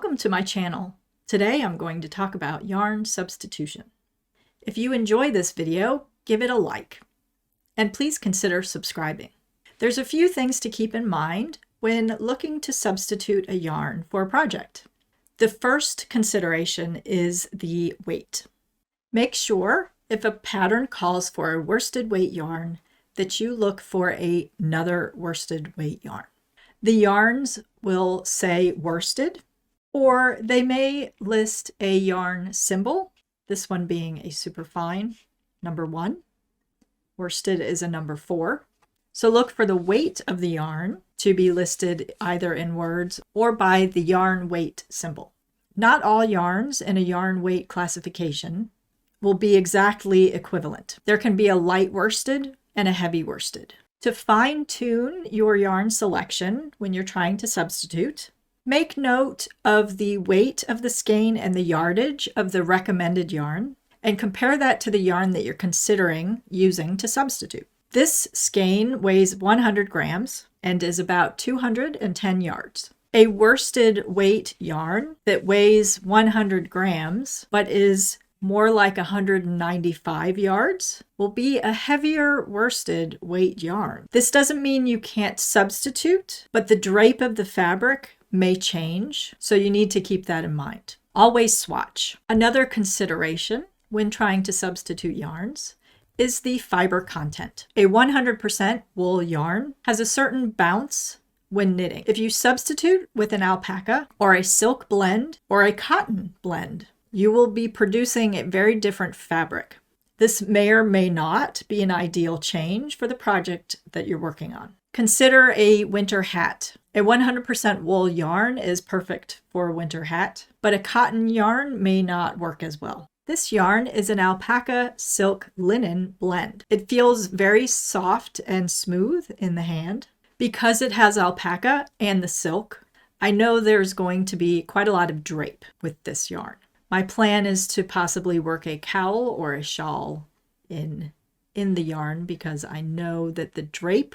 Welcome to my channel. Today I'm going to talk about yarn substitution. If you enjoy this video, give it a like. And please consider subscribing. There's a few things to keep in mind when looking to substitute a yarn for a project. The first consideration is the weight. Make sure if a pattern calls for a worsted weight yarn that you look for another worsted weight yarn. The yarns will say worsted, or they may list a yarn symbol, this one being a superfine number 1. Worsted is a number 4. So look for the weight of the yarn to be listed either in words or by the yarn weight symbol. Not all yarns in a yarn weight classification will be exactly equivalent. There can be a light worsted and a heavy worsted. To fine-tune your yarn selection when you're trying to substitute, make note of the weight of the skein and the yardage of the recommended yarn, and compare that to the yarn that you're considering using to substitute. This skein weighs 100 grams and is about 210 yards. A worsted weight yarn that weighs 100 grams but is more like 195 yards will be a heavier worsted weight yarn. This doesn't mean you can't substitute, but the drape of the fabric may change, so you need to keep that in mind. Always swatch. Another consideration when trying to substitute yarns is the fiber content. A 100% wool yarn has a certain bounce when knitting. If you substitute with an alpaca or a silk blend or a cotton blend, you will be producing a very different fabric. This may or may not be an ideal change for the project that you're working on. Consider a winter hat. A 100% wool yarn is perfect for a winter hat, but a cotton yarn may not work as well. This yarn is an alpaca silk linen blend. It feels very soft and smooth in the hand. Because it has alpaca and the silk, I know there's going to be quite a lot of drape with this yarn. My plan is to possibly work a cowl or a shawl in the yarn because I know that the drape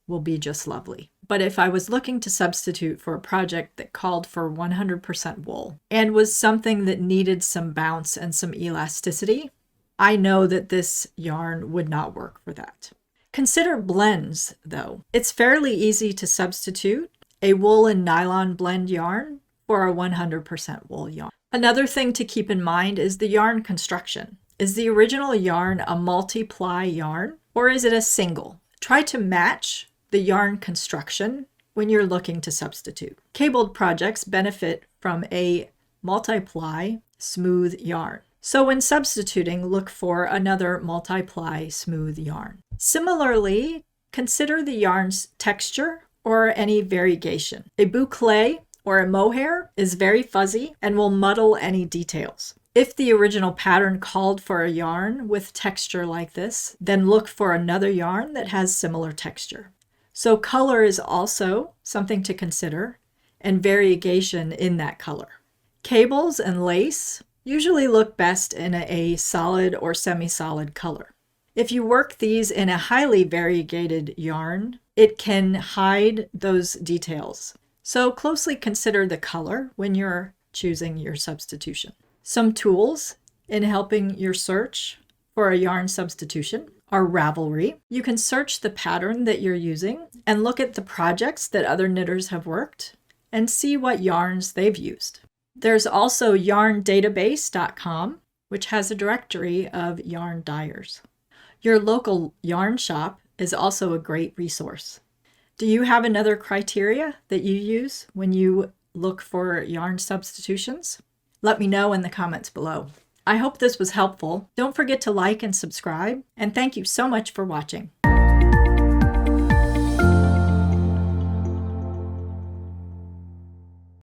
will be just lovely. But if I was looking to substitute for a project that called for 100% wool and was something that needed some bounce and some elasticity, I know that this yarn would not work for that. Consider blends, though. It's fairly easy to substitute a wool and nylon blend yarn for a 100% wool yarn. Another thing to keep in mind is the yarn construction. Is the original yarn a multi-ply yarn or is it a single? Try to match the yarn construction when you're looking to substitute. Cabled projects benefit from a multi-ply smooth yarn. So when substituting, look for another multi-ply smooth yarn. Similarly, consider the yarn's texture or any variegation. A boucle or a mohair is very fuzzy and will muddle any details. If the original pattern called for a yarn with texture like this, then look for another yarn that has similar texture. So color is also something to consider, and variegation in that color. Cables and lace usually look best in a solid or semi-solid color. If you work these in a highly variegated yarn, it can hide those details. So closely consider the color when you're choosing your substitution. Some tools in helping your search for a yarn substitution are Ravelry. You can search the pattern that you're using and look at the projects that other knitters have worked and see what yarns they've used. There's also yarndatabase.com, which has a directory of yarn dyers. Your local yarn shop is also a great resource. Do you have another criteria that you use when you look for yarn substitutions? Let me know in the comments below. I hope this was helpful. Don't forget to like and subscribe, and thank you so much for watching.